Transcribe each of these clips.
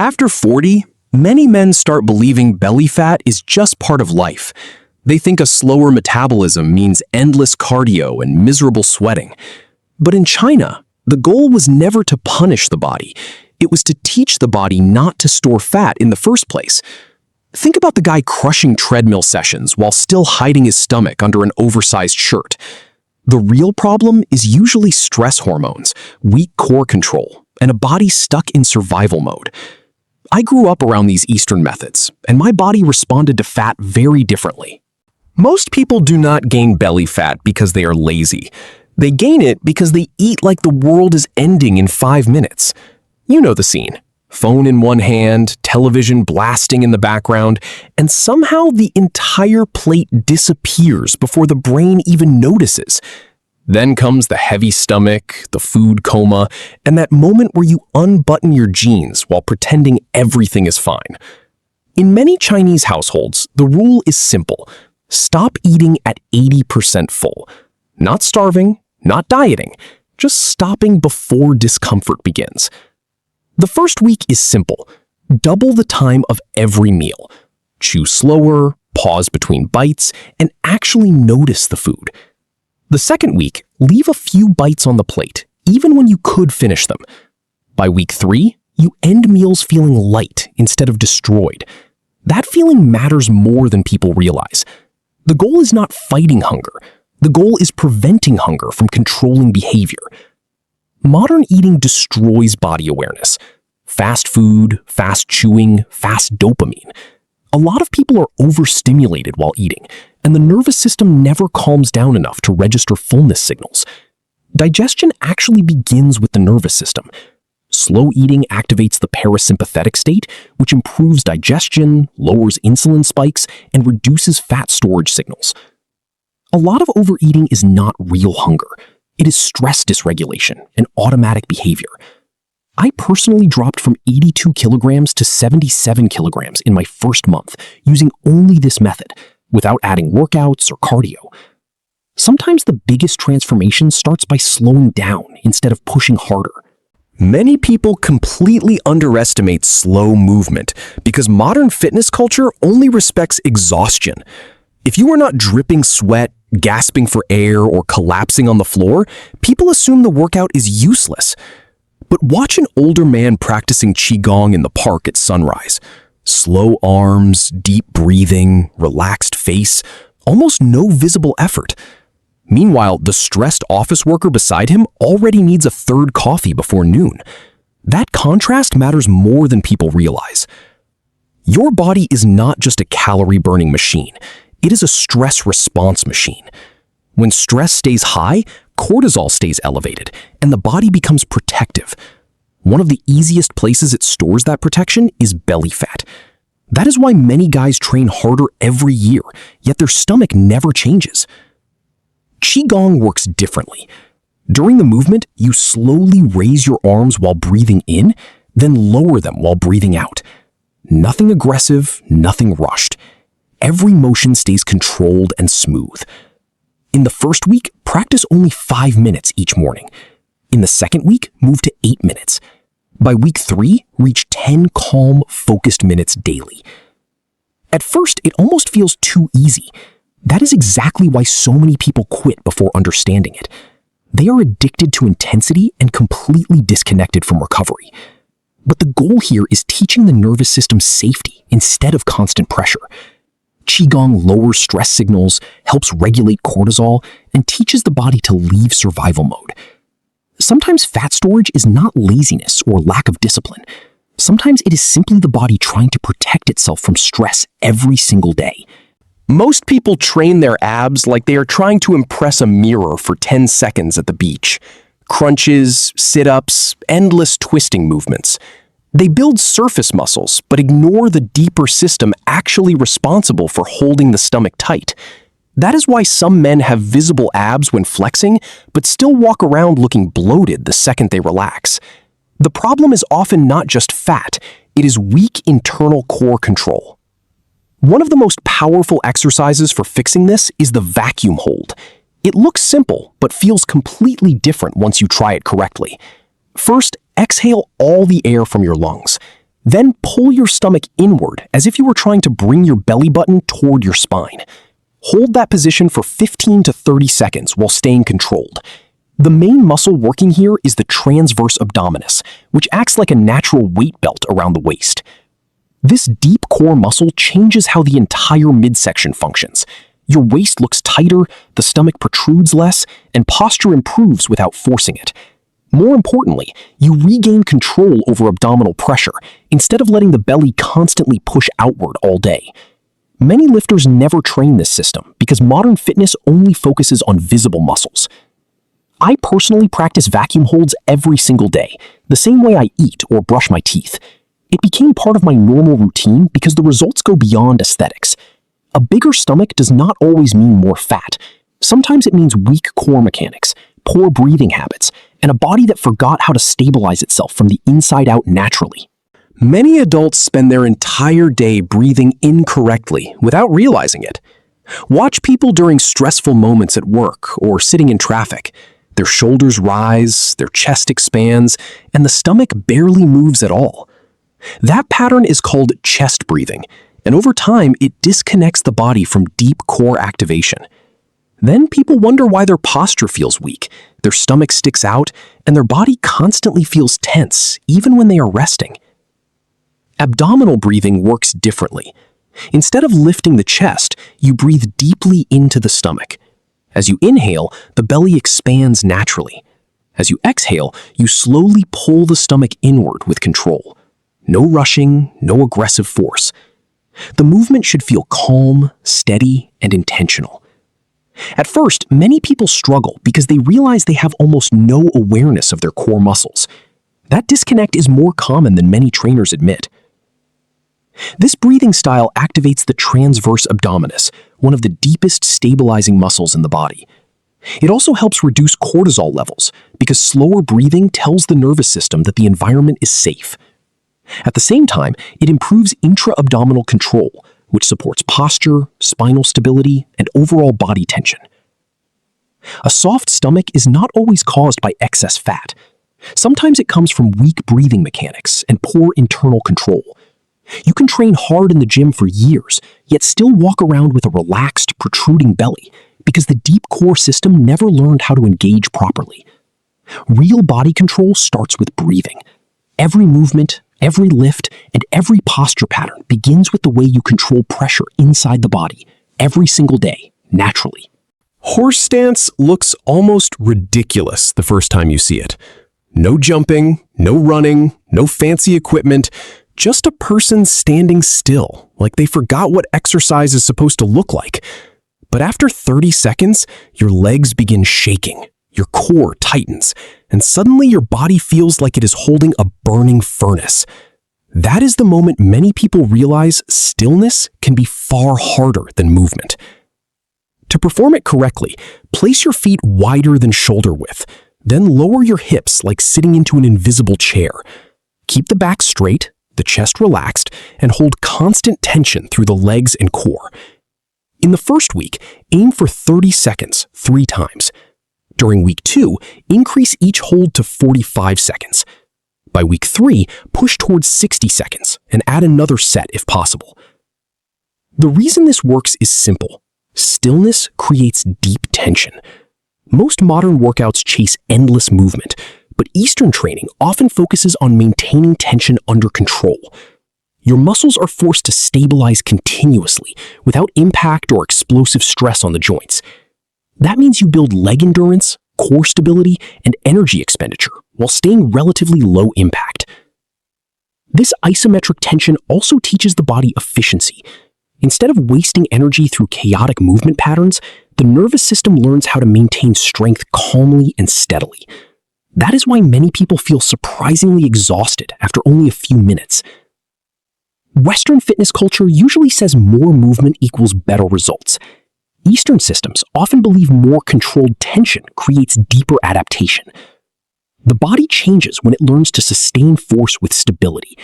After 40, many men start believing belly fat is just part of life. They think a slower metabolism means endless cardio and miserable sweating. But in China, the goal was never to punish the body. It was to teach the body not to store fat in the first place. Think about the guy crushing treadmill sessions while still hiding his stomach under an oversized shirt. The real problem is usually stress hormones, weak core control, and a body stuck in survival mode. I grew up around these Eastern methods, and my body responded to fat very differently. Most people do not gain belly fat because they are lazy. They gain it because they eat like the world is ending in 5 minutes. You know the scene. Phone in one hand, television blasting in the background, and somehow the entire plate disappears before the brain even notices. Then comes the heavy stomach, the food coma, and that moment where you unbutton your jeans while pretending everything is fine. In many Chinese households, the rule is simple. Stop eating at 80% full. Not starving, not dieting, just stopping before discomfort begins. The first week is simple. Double the time of every meal. Chew slower, pause between bites, and actually notice the food. The second week, leave a few bites on the plate, even when you could finish them. By week 3, you end meals feeling light instead of destroyed. That feeling matters more than people realize. The goal is not fighting hunger. The goal is preventing hunger from controlling behavior. Modern eating destroys body awareness. Fast food, fast chewing, fast dopamine. A lot of people are overstimulated while eating, and the nervous system never calms down enough to register fullness signals. Digestion actually begins with the nervous system. Slow eating activates the parasympathetic state, which improves digestion, lowers insulin spikes, and reduces fat storage signals. A lot of overeating is not real hunger. It is stress dysregulation and automatic behavior. I personally dropped from 82 kilograms to 77 kilograms in my first month using only this method, without adding workouts or cardio. Sometimes the biggest transformation starts by slowing down instead of pushing harder. Many people completely underestimate slow movement because modern fitness culture only respects exhaustion. If you are not dripping sweat, gasping for air, or collapsing on the floor, people assume the workout is useless. But watch an older man practicing Qigong in the park at sunrise. Slow arms, deep breathing, relaxed face, almost no visible effort. Meanwhile, the stressed office worker beside him already needs a third coffee before noon. That contrast matters more than people realize. Your body is not just a calorie-burning machine. It is a stress response machine. When stress stays high, cortisol stays elevated, and the body becomes protective. One of the easiest places it stores that protection is belly fat. That is why many guys train harder every year, yet their stomach never changes. Qigong works differently. During the movement, you slowly raise your arms while breathing in, then lower them while breathing out. Nothing aggressive, nothing rushed. Every motion stays controlled and smooth. In the first week, practice only 5 minutes each morning. In the second week, move to 8 minutes. By week 3, reach 10 calm, focused minutes daily. At first, it almost feels too easy. That is exactly why so many people quit before understanding it. They are addicted to intensity and completely disconnected from recovery. But the goal here is teaching the nervous system safety instead of constant pressure. Qigong lowers stress signals, helps regulate cortisol, and teaches the body to leave survival mode. Sometimes fat storage is not laziness or lack of discipline. Sometimes it is simply the body trying to protect itself from stress every single day. Most people train their abs like they are trying to impress a mirror for 10 seconds at the beach. Crunches, sit-ups, endless twisting movements. They build surface muscles, but ignore the deeper system actually responsible for holding the stomach tight. That is why some men have visible abs when flexing, but still walk around looking bloated the second they relax. The problem is often not just fat, it is weak internal core control. One of the most powerful exercises for fixing this is the vacuum hold. It looks simple, but feels completely different once you try it correctly. First, exhale all the air from your lungs. Then pull your stomach inward as if you were trying to bring your belly button toward your spine. Hold that position for 15 to 30 seconds while staying controlled. The main muscle working here is the transverse abdominis, which acts like a natural weight belt around the waist. This deep core muscle changes how the entire midsection functions. Your waist looks tighter, the stomach protrudes less, and posture improves without forcing it. More importantly, you regain control over abdominal pressure instead of letting the belly constantly push outward all day. Many lifters never train this system because modern fitness only focuses on visible muscles. I personally practice vacuum holds every single day, the same way I eat or brush my teeth. It became part of my normal routine because the results go beyond aesthetics. A bigger stomach does not always mean more fat. Sometimes it means weak core mechanics, poor breathing habits, and a body that forgot how to stabilize itself from the inside out naturally. Many adults spend their entire day breathing incorrectly without realizing it. Watch people during stressful moments at work or sitting in traffic. Their shoulders rise, their chest expands, and the stomach barely moves at all. That pattern is called chest breathing, and over time it disconnects the body from deep core activation. Then people wonder why their posture feels weak, their stomach sticks out, and their body constantly feels tense, even when they are resting. Abdominal breathing works differently. Instead of lifting the chest, you breathe deeply into the stomach. As you inhale, the belly expands naturally. As you exhale, you slowly pull the stomach inward with control. No rushing, no aggressive force. The movement should feel calm, steady, and intentional. At first, many people struggle because they realize they have almost no awareness of their core muscles. That disconnect is more common than many trainers admit. This breathing style activates the transverse abdominis, one of the deepest stabilizing muscles in the body. It also helps reduce cortisol levels because slower breathing tells the nervous system that the environment is safe. At the same time, it improves intra-abdominal control, which supports posture, spinal stability, and overall body tension. A soft stomach is not always caused by excess fat. Sometimes it comes from weak breathing mechanics and poor internal control. You can train hard in the gym for years, yet still walk around with a relaxed, protruding belly because the deep core system never learned how to engage properly. Real body control starts with breathing. Every movement, every lift, and every posture pattern begins with the way you control pressure inside the body, every single day, naturally. Horse stance looks almost ridiculous the first time you see it. No jumping, no running, no fancy equipment, just a person standing still, like they forgot what exercise is supposed to look like. But after 30 seconds, your legs begin shaking, your core tightens, and suddenly your body feels like it is holding a burning furnace. That is the moment many people realize stillness can be far harder than movement. To perform it correctly, place your feet wider than shoulder width, then lower your hips like sitting into an invisible chair. Keep the back straight, the chest relaxed, and hold constant tension through the legs and core. In the first week, aim for 30 seconds 3 times. During week 2, increase each hold to 45 seconds. By week 3, push towards 60 seconds and add another set if possible. The reason this works is simple. Stillness creates deep tension. Most modern workouts chase endless movement, but Eastern training often focuses on maintaining tension under control. Your muscles are forced to stabilize continuously without impact or explosive stress on the joints. That means you build leg endurance, core stability, and energy expenditure while staying relatively low impact. This isometric tension also teaches the body efficiency. Instead of wasting energy through chaotic movement patterns, the nervous system learns how to maintain strength calmly and steadily. That is why many people feel surprisingly exhausted after only a few minutes. Western fitness culture usually says more movement equals better results. Eastern systems often believe more controlled tension creates deeper adaptation. The body changes when it learns to sustain force with stability.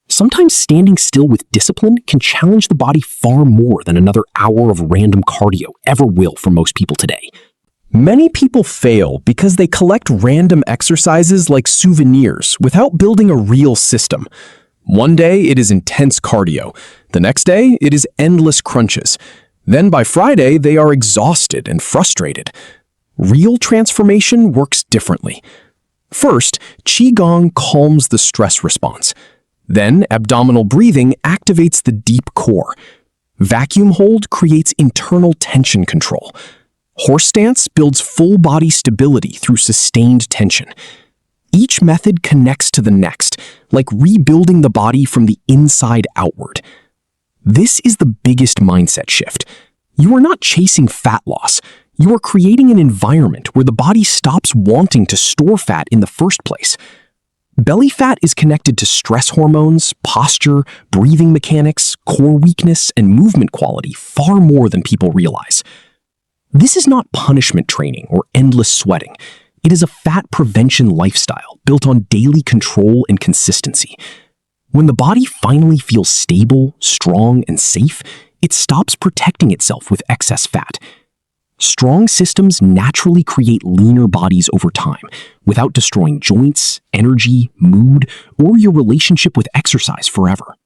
Sometimes standing still with discipline can challenge the body far more than another hour of random cardio ever will for most people today. Many people fail because they collect random exercises like souvenirs without building a real system. One day it is intense cardio. The next day it is endless crunches. Then by Friday they are exhausted and frustrated. Real transformation works differently. First, Qigong calms the stress response. Then, abdominal breathing activates the deep core. Vacuum hold creates internal tension control. Horse stance builds full body stability through sustained tension. Each method connects to the next, like rebuilding the body from the inside outward. This is the biggest mindset shift. You are not chasing fat loss. You are creating an environment where the body stops wanting to store fat in the first place. Belly fat is connected to stress hormones, posture, breathing mechanics, core weakness, and movement quality far more than people realize. This is not punishment training or endless sweating. It is a fat prevention lifestyle built on daily control and consistency. When the body finally feels stable, strong, and safe, it stops protecting itself with excess fat. Strong systems naturally create leaner bodies over time, without destroying joints, energy, mood, or your relationship with exercise forever.